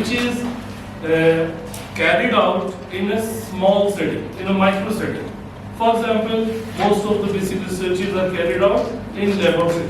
which is carried out in a small setting, in a micro setting. For example, most of the basic researches are carried out in laboratory.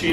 6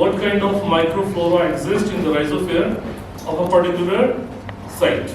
what kind of microflora exist in the rhizosphere of a particular site?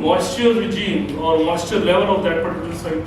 moisture regime or moisture level of that particular site.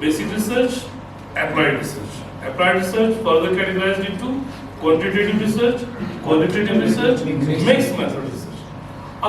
basic research, applied research. Applied research further categorized into quantitative research, qualitative research, mixed method research.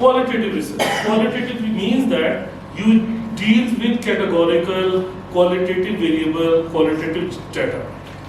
Qualitative research. Qualitative means that you deal with categorical, qualitative variable, qualitative data.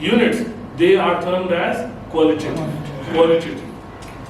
units, they are termed as qualitative.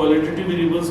qualitative variables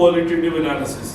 qualitative analysis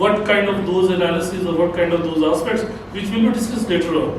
What kind of those analysis or what kind of those aspects which will be discussed later on.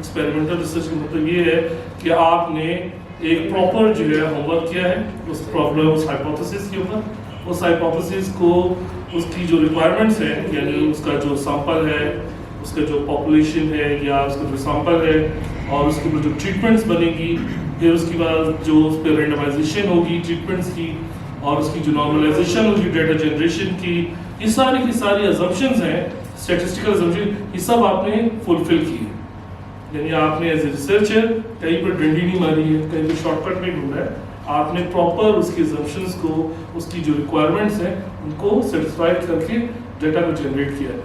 Experimental research کا مطلب یہ ہے کہ آپ نے ایک proper جو ہے ہوم ورک کیا ہے اس پرابلم اس ہائپوتھیسس کے اوپر، اس ہائپوتھیسس کو اس کی جو ریکوائرمنٹس ہیں یعنی اس کا جو سیمپل ہے، اس کا جو پاپولیشن ہے یا اس کا جو سیمپل ہے اور اس کے اوپر جو ٹریٹمنٹس بنے گی، پھر اس کے بعد جو اس پہ رینڈمائزیشن ہوگی ٹریٹمنٹس کی اور اس کی جو نارملائزیشن ہوگی ڈیٹا جنریشن کی، یہ ساری کی ساری ازمپشنز ہیں اسٹیٹسٹیکل ازمپشن، یہ سب آپ نے فلفل کی ہے. یعنی آپ نے ایز اے ریسرچر کہیں پر ڈنڈی نہیں ماری ہے، کہیں پر شارٹ کٹ نہیں ڈھونڈا ہے، آپ نے پراپر اس کی ازمپشنز کو، اس کی جو ریکوائرمنٹس ہیں ان کو سیٹسفائی کر کے ڈیٹا کو جنریٹ کیا ہے.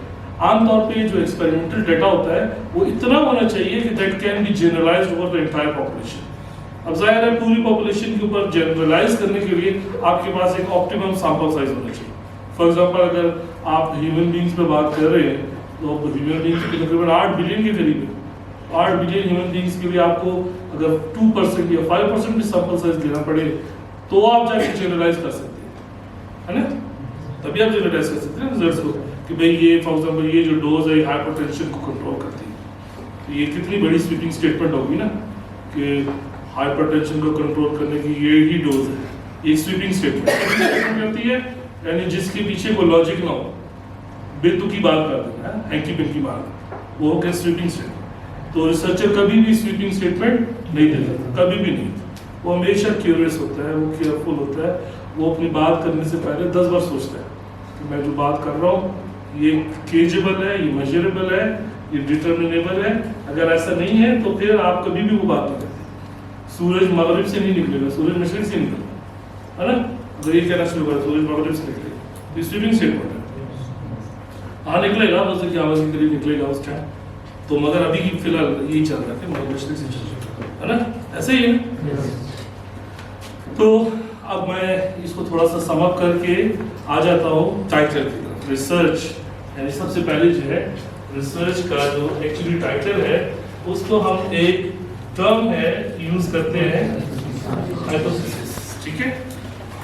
عام طور پہ جو ایکسپیریمنٹل ڈیٹا ہوتا ہے وہ اتنا ہونا چاہیے کہ that can be generalised over the entire population. اب ظاہر ہے پوری پاپولیشن کے اوپر جنرلائز کرنے کے لیے آپ کے پاس ایک آپٹیمم سیمپل سائز ہونا چاہیے. فار ایگزامپل اگر آپ ہیومن بینگس پہ بات کر رہے ہیں تو ہیومن بینگس کے تقریباً 8 بلین کے قریب ہے. 8 بلین ہیومن بینگس کے لیے آپ کو اگر 2% یا 5% بھی سیمپل سائز دینا پڑے تو آپ جا کے جنرلائز کر سکتے ہیں، ہے نا؟ تبھی آپ جنرلائز کر سکتے ہیں ریزلٹس کو کہ بھئی یہ فار ایگزامپل یہ جو ڈوز ہے ہائپر ٹینشن کو کنٹرول کرتی ہے. یہ کتنی بڑی سویپنگ اسٹیٹمنٹ ہوگی نا کہ ہائپر ٹینشن کو کنٹرول کرنے کی یہی ڈوز ہے. ایک سویپنگ اسٹیٹمنٹ کرتی ہے یعنی جس کے پیچھے کوئی لاجک نہ ہو، بے تکی بات کر دینا ہے، ہینکی پنکی بات، وہ کہ سویپنگ اسٹیٹمنٹ. تو ریسرچر کبھی بھی سویپنگ اسٹیٹمنٹ نہیں دیتا، کبھی بھی نہیں. وہ ہمیشہ کیوریس ہوتا ہے، وہ کیئرفل ہوتا ہے، وہ اپنی بات کرنے سے پہلے 10 بار سوچتا ہے کہ میں جو بات کر رہا ہوں یہ کیجیبل ہے، یہ میجریبل ہے، یہ ڈیٹرمینیبل ہے. اگر ایسا نہیں ہے تو پھر آپ کبھی بھی وہ بات نہیں کرتے. سورج مغرب سے نہیں نکلے گا، سورج مشرق سے نکلے گا، ہے نا؟ اگر یہ کہنا شروع کرا سورج مغرب سے نکلے گا، یہ سویپنگ اسٹیٹمنٹ ہے. ہاں نکلے گا، بس کہ آواز کے قریب نکلے گا اس ٹائم تو، مگر ابھی فی الحال یہی چل رہا ہے کہ مغرب مشرق سے چل رہا ہے نا، ایسے ہی ہے. تو اب میں اس کو تھوڑا سا سم اپ کر کے آ جاتا ہوں ٹائٹل کی طرف. ریسرچ یعنی سب سے پہلے جو ہے ریسرچ کا جو ایکچولی ٹائٹل ہے اس کو ہم ایک ٹرم ہے یوز کرتے ہیں ہائپوتھیسس. ٹھیک ہے،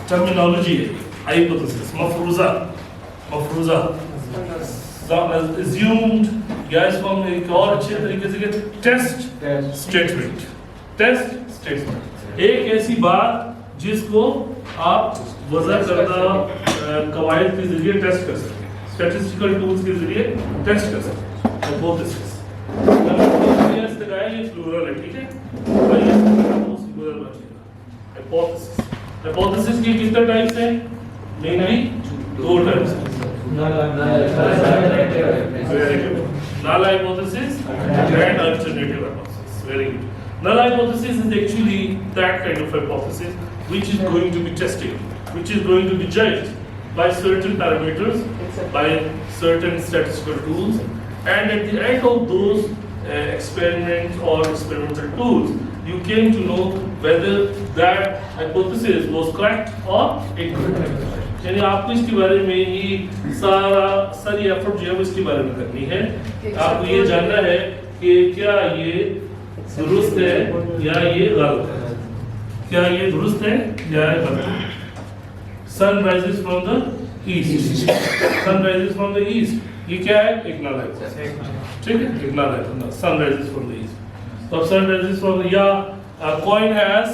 ٹرمینالوجی ہے ہائپوتھیسس، مفروضہ assumed یا اس کو ہم ایک اور اچھے طریقے سے کہ ٹیسٹ اسٹیٹمنٹ. ایک ایسی بات جس کو آپ وضع کردہ قواعد کے ذریعے ٹیسٹ کر سکتے ہیں، اسٹیٹسٹیکل ٹولز کے ذریعے ٹیسٹ کر سکتے ہیں. ہائپوتھیسس یہ پلورل ہے، ٹھیک ہے، ہائپوتھیسس کی کتنے ٹائپس ہیں؟ مینلی 2 ٹائپس ہیں. Null hypothesis and alternative hypothesis. Very good. Null hypothesis is actually that kind of hypothesis which is going to be tested, which is going to be judged by certain parameters, by certain statistical tools, and at the end of those experiments or experimental tools, you came to know whether that hypothesis was correct or incorrect. یعنی آپ کو اس کے بارے میں ہی ساری effort جو ہے وہ اس کے بارے میں کرنی ہے. آپ کو یہ جاننا ہے کہ کیا یہ درست ہے یا یہ غلط ہے، کیا یہ درست ہے یا غلط ہے. Sun rises from the east, sun rises from the east, یہ کیا ہے؟ ایک نل ہے، ٹھیک ہے، ایک نل ہے. Sun rises from the asset. تو اب سن رائزز فرام دا، یا coin has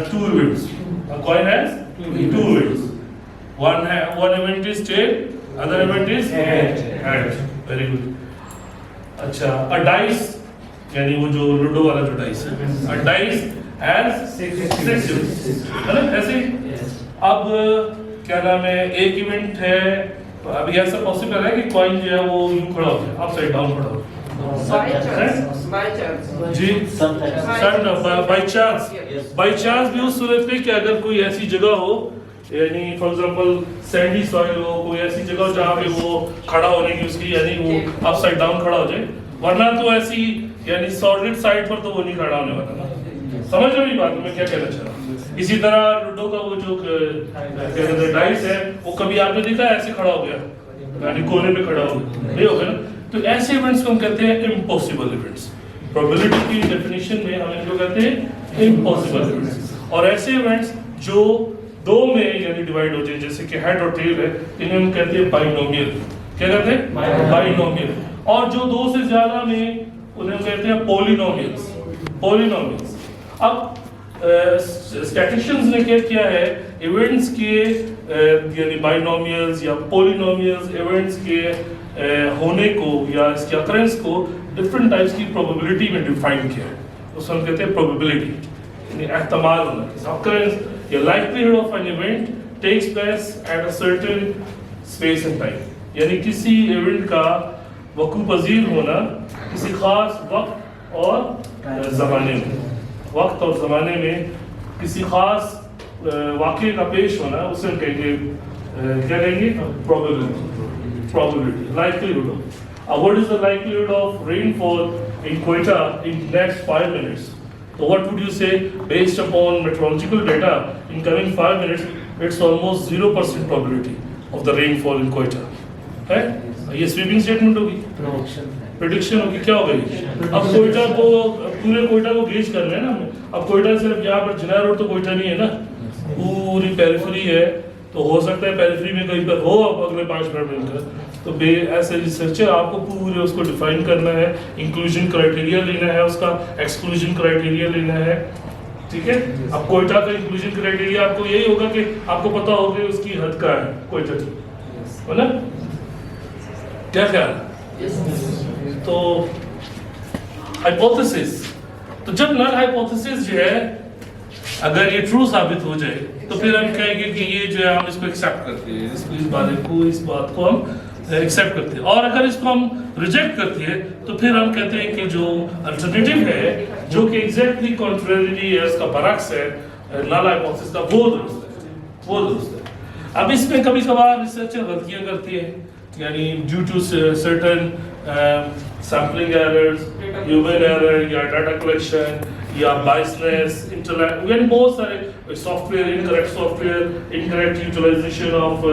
two events. A coin has two events. One event is tail, other event is head. Very good. اچھا، a dice یعنی وہ جو لوڈو والا جو ڈائس ہے، a dice has 6 events. ہے نا ایسے؟ اب کیا نام ہے، ایک ایونٹ ہے، ابھی ایسا پاسبل ہے کہ کوائن جو ہے وہ یوں کھڑا ہو جائے، اپ سائڈ ڈاؤن کھڑا ہو جی، بائی چانس بھی اس صورت میں کہ اگر کوئی ایسی جگہ ہو، یعنی فار ایگزامپل سینڈی سوائل ہو، کوئی ایسی جگہ ہو جہاں پہ وہ کھڑا ہونے کی اس کی یعنی وہ اپ سائڈ ڈاؤن کھڑا ہو جائے، ورنہ تو ایسی یعنی سالڈ سائڈ پر تو وہ نہیں کھڑا ہونے والا نا. سمجھ رہے میری بات میں کیا کہنا چاہ رہا ہوں؟ اسی طرح لوڈو کا وہ جو ڈائس ہے وہ کبھی آپ نے دیکھا ہے ایسے کھڑا ہو گیا، یعنی کونے پہ کھڑا ہو گیا، نہیں ہوگا نا. تو ایسے ایونٹس کو ہم کہتے ہیں امپاسبل ایونٹس. پروبیبلٹی کی ڈیفینیشن میں ہم ان کو کہتے ہیں امپاسبل ایونٹس. اور ایسے ایونٹس جو 2 میں یعنی ڈیوائڈ ہو جائیں، جیسے کہ ہیڈ اور ٹیل ہے، انہیں ہم کہتے ہیں بائنومیل. کیا کہتے ہیں؟ بائنومیل. اور جو 2 سے زیادہ میں انہیں کہتے ہیں پولینومیلز. اب اسٹیٹسٹیشنز نے کیا کیا ہے, ایونٹس کے یعنی بائنومیلز یا پولینومیلز ایونٹس کے ہونے کو یا اس کے اکرنس کو ڈفرنٹ ٹائپس کی پروبیبلٹی میں ڈیفائن کیا ہے. اس کو ہم کہتے ہیں پروبیبلٹی, یعنی احتمال ہونا, occurrence یا likelihood of an event takes place at a certain space and time, یعنی کسی ایونٹ کا وقوع پذیر ہونا کسی خاص وقت اور زمانے میں, وقت اور زمانے میں کسی خاص واقعے کا پیش ہونا, اسے ہم کہیں گے کیا کہیں گے probability, likelihood of. What is the likelihood of rainfall in Quetta in next 5 minutes? So what would you say based upon meteorological data in coming 5 minutes? It's almost 0% probability of the rainfall in Quetta. ہے یہ sweeping statement ہوگی, prediction ہوگی, کیا ہوگی. اب کوئٹہ کو پورے کوئٹہ کو گیج کرنا ہے نا ہمیں. اب کوئٹہ صرف یہاں پر جناح روڈ تو کوئٹہ نہیں ہے نا, پوری پیریفری ہے, تو ہو سکتا ہے پیریفری میں کہیں پر ہو اب اگلے 5 منٹ میں ان کا. تو ایسے ریسرچر آپ کو پورے اس کو ڈیفائن کرنا ہے, انکلوژن کرائٹیریا لینا ہے, اس کا ایکسکلوژن کرائٹیریا لینا ہے, ٹھیک ہے. اب کوئٹہ کا انکلوژن کرائٹیریا آپ کو یہی ہوگا کہ آپ کو پتا ہوگا اس کی حد کا ہے کوئٹہ کی, ہے نا, کیا خیال ہے. تو ہائپوتھیسس, تو جب نل ہائپوتھیسس جو ہے اگر یہ ٹرو ثابت ہو جائے تو پھر ہم کہیں گے کہ یہ جو ہے ہم اس کو ایکسیپٹ کرتے ہیں, اس بات کو ہم ایکسیپٹ کرتے ہیں. اور اگر اس کو ہم ریجیکٹ کرتے ہیں تو پھر ہم کہتے ہیں کہ جو الٹرنیٹیو ہے جو کہ ایگزیکٹلی کنٹریری ہے, اس کا برعکس ہے نل ہائپوتھیسس کا, وہ درست ہے. اب اس میں کبھی کبھار ریسرچر غلطیاں کرتی ہیں, یعنی due to certain sampling errors, human error یا ڈاٹا کلیکشن یا بائسنس, یعنی بہت سارے software, incorrect utilisation of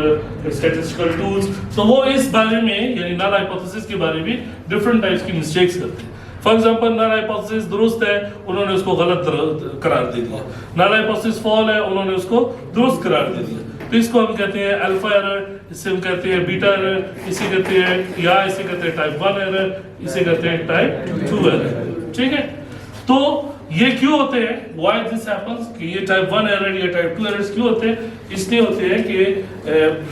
statistical tools. تو وہ اس بارے میں یعنی نل ہائپوتھیسس کے بارے میں ڈفرنٹ ٹائپس کی مسٹیکس کرتے ہیں. فار ایگزامپل نل ہائپوتھیسس درست ہے, انہوں نے اس کو غلط قرار دے دیا. نل ہائپوتھیسس فال ہے, انہوں نے اس کو درست قرار دے دیا. تو اس کو ہم کہتے ہیں الفا ایرر, اسے ہم کہتے ہیں بیٹا ایرر, اسے کہتے ہیں یا اسے کہتے ہیں ٹائپ 1 ایرر, اسے کہتے ہیں ٹائپ 2 ایرر, ٹھیک ہے. تو یہ کیوں ہوتے ہیں, why this happens, کہ یہ ٹائپ 1 ایرر یا ٹائپ 2 ایررز کیوں ہوتے ہیں؟ اس لیے ہوتے ہیں کہ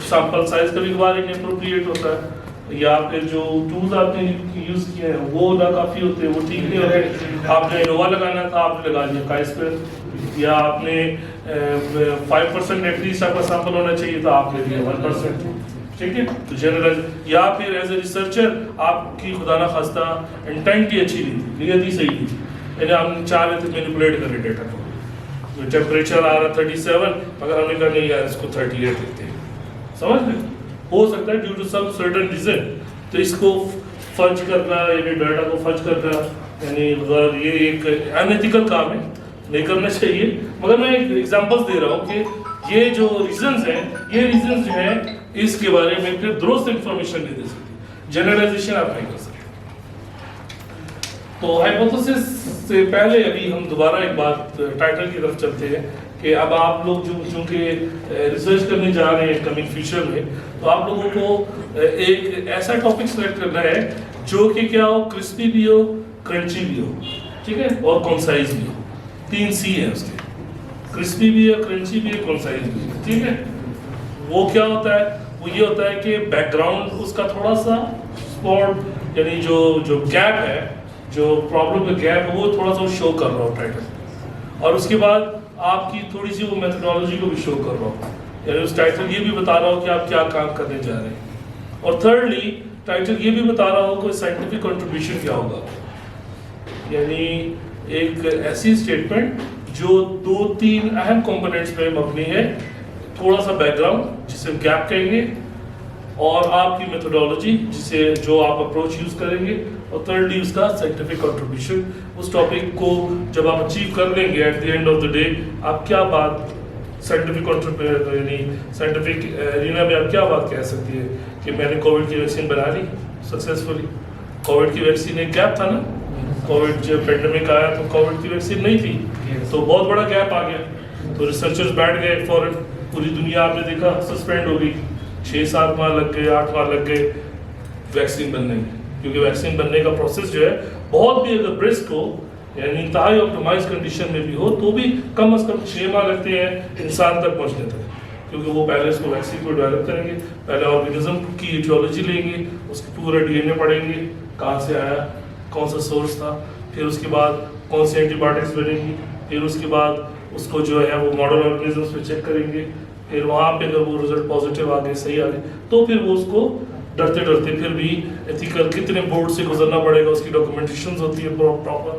سیمپل سائز کبھی کبھار انپروپریٹ ہوتا ہے, یا پھر جو ٹولز آپ نے یوز کیے ہیں وہ ناکافی ہوتے ہیں, وہ ٹھیک نہیں ہوتے. آپ نے انووا لگانا تھا, آپ نے لگا لیا کائس پہ, یا آپ نے 5% ایٹ لیسٹ آپ کا سیمپل ہونا چاہیے تھا, آپ نے دیا 1%, ٹھیک ہے. تو جنرل, یا پھر ایز اے ریسرچر آپ کی خدا نہ خواستہ انٹینٹ ہی اچھی نہیں تھی, نیت ہی صحیح نہیں تھی, یعنی ہم چاہ رہے تھے مینیپولیٹ کریں ڈیٹا کو. ٹیمپریچر آ رہا 37, مگر ہم نے کہا نہیں یار اس کو 38 لکھتے ہیں, سمجھ گئے. ہو سکتا ہے due to some certain reason. تو اس کو فرض کرنا, یعنی ڈیٹا کو فرض کرنا, یعنی یہ ایک انیتھیکل کام ہے, نہیں کرنا چاہیے. مگر میں ایک ایگزامپل دے رہا ہوں کہ یہ جو ریزنز ہیں, یہ ریزنز جو ہیں اس کے بارے میں پھر درست انفارمیشن نہیں دے سکتی, جنرلائزیشن آپ نہیں کر سکتے. تو ہائپوتھیسس سے پہلے ابھی ہم دوبارہ ایک بات ٹائٹل کی طرف چلتے ہیں کہ اب آپ لوگ جو چونکہ ریسرچ کرنے جا رہے ہیں کمنگ فیوچر میں, تو آپ لوگوں کو ایک ایسا ٹاپک سلیکٹ کرنا ہے جو کہ کیا ہو, کرسپی بھی ہو, کرنچی بھی ہو, ٹھیک ہے, اور کنسائز بھی ہو. 3 C ہیں اس کے, کرسپی بھی ہے, کرنچی بھی ہے, کنسائز بھی ہے, ٹھیک ہے. وہ کیا ہوتا ہے, وہ یہ ہوتا ہے کہ بیک گراؤنڈ اس کا تھوڑا سا اسپاٹ, یعنی جو گیپ ہے, جو پرابلم کا گیپ ہے, وہ تھوڑا سا شو کر رہا ہو ٹائٹل, اور اس کے بعد آپ کی تھوڑی سی وہ میتھڈالوجی کو بھی شو کر رہا ہو, یعنی اس ٹائٹل یہ بھی بتا رہا ہو کہ آپ کیا کام کرنے جا رہے ہیں. اور تھرڈلی ٹائٹل یہ بھی بتا رہا ہو کہ سائنٹیفک کنٹریبیوشن کیا ہوگا, یعنی ایک ایسی اسٹیٹمنٹ جو 2-3 اہم کمپوننٹس پہ مبنی ہے. تھوڑا سا بیک گراؤنڈ جسے گیپ کہیں گے, اور آپ کی میتھڈالوجی جسے جو آپ اپروچ یوز کریں گے, اور تھرڈلی اس کا سائنٹیفک کنٹریبیوشن. اس ٹاپک کو جب آپ اچیو کر لیں گے at the end of the day, آپ کیا بات سائنٹیفک یعنی سائنٹیفک ایرینا میں آپ کیا بات کہہ سکتی ہے کہ میں نے کووڈ کی ویکسین بنا لی سکسیزفلی. کووڈ کی ویکسین ایک گیپ تھا نا, کووڈ جب پینڈیمک آیا تو کووڈ کی ویکسین نہیں تھی, تو بہت بڑا گیپ آ گیا. تو ریسرچرز بیٹھ گئے فوراً, پوری دنیا آپ نے دیکھا سسپینڈ ہو گئی, 6-7 ماہ لگ گئے, 8 ماہ لگ گئے ویکسین بننے میں. کیونکہ ویکسین بننے کا پروسیس جو ہے بہت بھی اگر برسک ہو یعنی انتہائی آپٹیمائز کنڈیشن میں بھی ہو تو بھی کم از کم 6 ماہ لگتے ہیں انسان تک پہنچنے تک، کیونکہ وہ پہلے اس کو ویکسین کو ڈیولپ کریں گے، پہلے آرگینزم کی ایٹیولوجی لیں گے، اس کی پورا ڈی این اے پڑھیں گے، کہاں سے آیا، کون سا سورس تھا، پھر اس کے بعد کون سی اینٹی بایوٹکس بنیں گی، پھر اس کے بعد اس کو جو ہے وہ ماڈل آرگینزمس پہ چیک کریں گے، پھر وہاں پہ اگر وہ رزلٹ پازیٹیو آ گئے، صحیح آ گئے، تو پھر وہ اس کو ڈرتے ڈرتے پھر بھی ایتھیکل کتنے بورڈ سے گزرنا پڑے گا، اس کی ڈاکومنٹیشنز ہوتی ہے پراپر،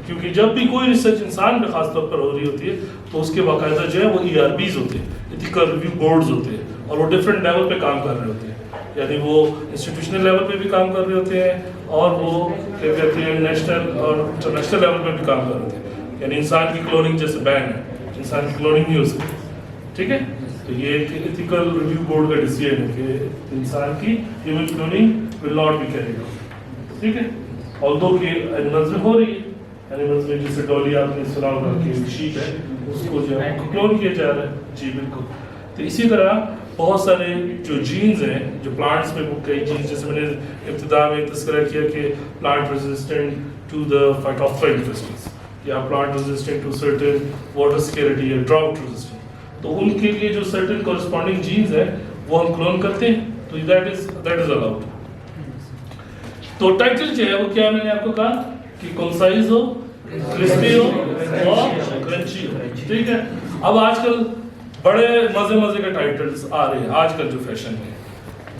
کیونکہ جب بھی کوئی ریسرچ انسان پہ خاص طور پر ہو رہی ہوتی ہے تو اس کے باقاعدہ جو ہے وہ ERBs ہوتے ہیں، ایتھیکل ریویو بورڈز ہوتے ہیں، اور وہ ڈفرینٹ لیول پہ کام کر رہے ہوتے ہیں، یعنی وہ انسٹیٹیوشنل لیول پہ بھی کام کر رہے ہوتے ہیں اور وہ کیا کہتے ہیں نیشنل اور انٹرنیشنل لیول پہ بھی کام کر رہے ہوتے ہیں، یعنی انسان کی کلوننگ جیسے بین ہے، انسان کی کلوننگ نہیں ہو سکتی، ٹھیک ہے، تو یہ ایک ایتھیکل ریویو بورڈ کا ڈیسیژن ہے کہ انسان کی human cloning will not be carried out, ٹھیک ہے، although کہ اینیملز میں ہو رہی ہے، اینیملز میں جیسے ڈولی آپ نے سنا ہوگا کہ شیپ ہے اس کو جو ہے کلون کیا جا رہا ہے، جی بالکل، تو اسی طرح بہت سارے جو جینز ہیں جو پلانٹس میں کئی جینز، جیسے میں نے ابتدا میں تذکرہ کیا کہ plant resistant to the phytophthora infestans یا plant resistant to certain water security یا ڈراؤٹ ریزسٹنٹ، تو ان کے لیے جو سرٹن کورسپونڈنگ جینز ہیں وہ ہم کلون کرتے ہیں، تو دیٹ از الاؤڈ۔ تو ٹائٹل جو ہے وہ کیا میں نے آپ کو کہا کہ کنسائز ہو، کرسپی ہو اور کرنچی ہو، ٹھیک ہے۔ اب آج کل بڑے مزے کے ٹائٹلز آ رہے ہیں، آج کل جو فیشن میں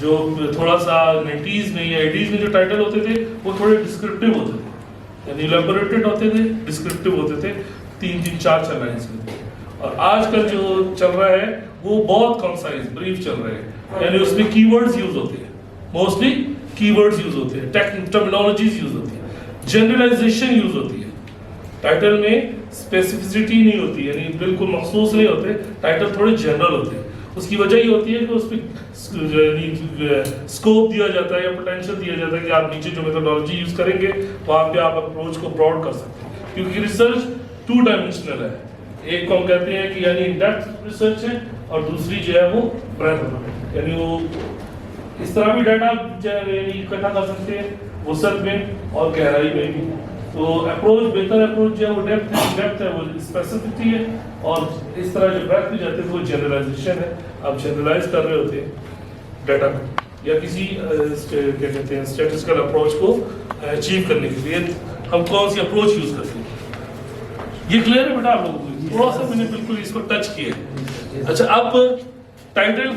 جو تھوڑا سا 90s میں یا 80s میں جو ٹائٹل ہوتے تھے وہ تھوڑے ڈسکرپٹیو ہوتے تھے، یعنی ایلیبوریٹڈ ہوتے تھے، ڈسکرپٹیو ہوتے تھے، 3 4 لائنز میں، اور آج کل جو چل رہا ہے وہ بہت کنسائز بریف چل رہا ہے، یعنی اس میں کی ورڈز یوز ہوتے ہیں، موسٹلی کی ورڈز یوز ہوتے ہیں، ٹرمینالوجیز یوز ہوتی ہیں، جنرلائزیشن یوز ہوتی ہے، ٹائٹل میں اسپیسیفسٹی نہیں ہوتی، یعنی بالکل مخصوص نہیں ہوتے، ٹائٹل تھوڑے جنرل ہوتے ہیں، اس کی وجہ یہ ہوتی ہے کہ اس پہ اسکوپ دیا جاتا ہے یا پوٹینشیل دیا جاتا ہے کہ آپ نیچے جو میتھڈالوجی یوز کریں گے وہاں پہ آپ اپروچ کو براڈ کر سکتے ہیں، کیونکہ ریسرچ 2 ڈائمینشنل ہے، ایک کو ہم کہتے ہیں کہ یعنی ڈیپتھ ریسرچ ہے اور دوسری جو ہے وہ بریتھ، یعنی وہ اس طرح بھی ڈیٹا اکٹھا کر سکتے ہیں وسعت میں اور گہرائی میں بھی، تو اپروچ بہتر اپروچ جو ہے وہ ڈیپتھ ہے، وہ اسپیسیفکٹی ہے، اور اس طرح جو بریتھ بھی جاتے ہیں وہ جنرلائزیشن ہے، آپ جنرلائز کر رہے ہوتے ہیں ڈیٹا کو یا کسی کیا کہتے ہیں اسٹیٹسٹیکل اپروچ کو اچیو کرنے کے لیے ہم کون سی اپروچ یوز کرتے ہیں، یہ کلیئر ہے بیٹا آپ لوگوں کو؟ تھوڑا سا میں نے بالکل اس کو ٹچ کیا ہے۔ اچھا، اب ٹائٹل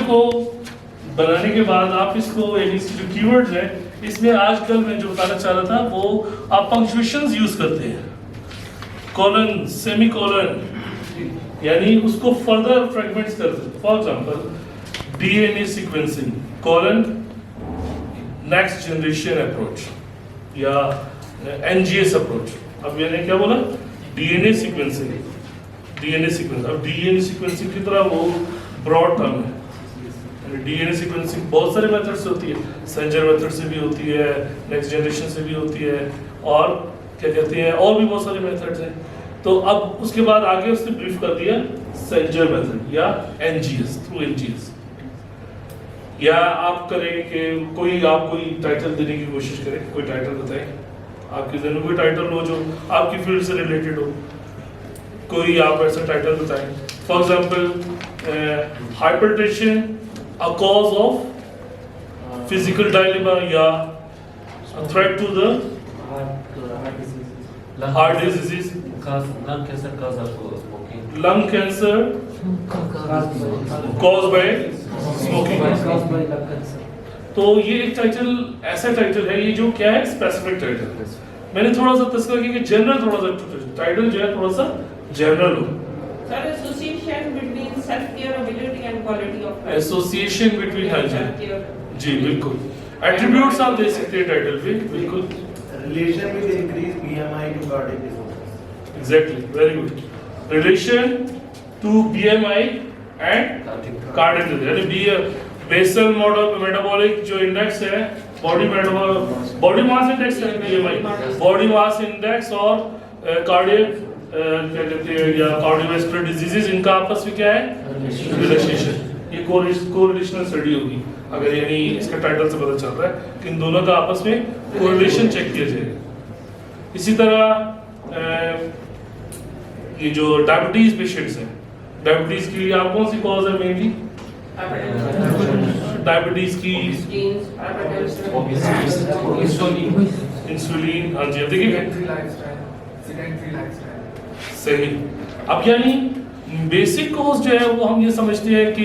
کو بنانے کے بعد آپ اس کو جو کی ورڈز ہیں اس میں آج کل میں جو بتانا چاہ رہا تھا وہ آپ پنکچویشنز یوز کرتے ہیں، کولن، سیمی کولن، یعنی اس کو فردر فریگمنٹس کرتے ہیں، for example D N A sequencing colon next generation approach یا این جی ایس اپروچ۔ اب میں نے کیا بولا؟ D N A sequencing, D N A sequence, اب ڈی این اے سیکوینسنگ کی طرح وہ براڈ ٹرم ہے، ڈی این اے سیکوینسنگ بہت سارے میتھڈ سے ہوتی ہے، سینجر میتھڈ سے بھی ہوتی ہے، نیکسٹ جنریشن سے بھی ہوتی ہے، اور کیا کہتے ہیں اور بھی بہت سارے میتھڈز ہیں، تو اب اس کے بعد آگے اس نے بریف کر دیا سینجر میتھڈ یا N G S, through N G S, یا آپ کریں کہ آپ کوئی ٹائٹل دینے کی کوشش کریں، کوئی ٹائٹل بتائیں، آپ کے ذہن میں کوئی ٹائٹل ہو جو آپ کی فیلڈ سے ریلیٹڈ ہو، کوئی آپ ایسا ٹائٹل بتائیں، for example hypertension a cause of physical dilemma یا a threat to the heart disease, lung cancer cause of smoking, lung cancer caused by smoking، تو یہ ایک ٹائٹل ایسا ٹائٹل ہے یہ جو کیا ہے اسپیسیفک ٹائٹل ہے، میں نے تھوڑا سا تذکرہ کیا کہ جنرل تھوڑا سا ٹائٹل جو ہے تھوڑا سا general who. Sir, association between safety or ability and quality of life. Association between, ہاں جی بالکل، ایٹریبیوٹس آپ دے سکتے ہیں ٹائٹل پہ، بالکل، relation with increased BMI to cardiac disorders. exactly, very good, relation to BMI and cardiac disease، یعنی Bessel metabolic جو index ہے، باڈی ماس انڈیکس ہے BMI، باڈی ماس انڈیکس اور کارڈیک کیا کہتے ہیں یا کارڈیوواسکولر ڈیزیزز، ان کا آپس میں کیا ہے ریلیشن. یہ کوریلیشنل اسٹڈی ہوگی، اگر یعنی اس کا ٹائٹل سے پتہ چل رہا ہے کہ ان دونوں کا آپس میں کوریلیشن چیک کیا جائے گا. اسی طرح یہ جو ڈائبٹیز پیشنٹس ہیں، ڈائبٹیز کے لیے آپ کون سی کاز ہے مینلی؟ ڈائبٹیز کی انسولین. ہاں جی اب دیکھیے صحیح. اب یعنی بیسک کاز جو ہے وہ ہم یہ سمجھتے ہیں کہ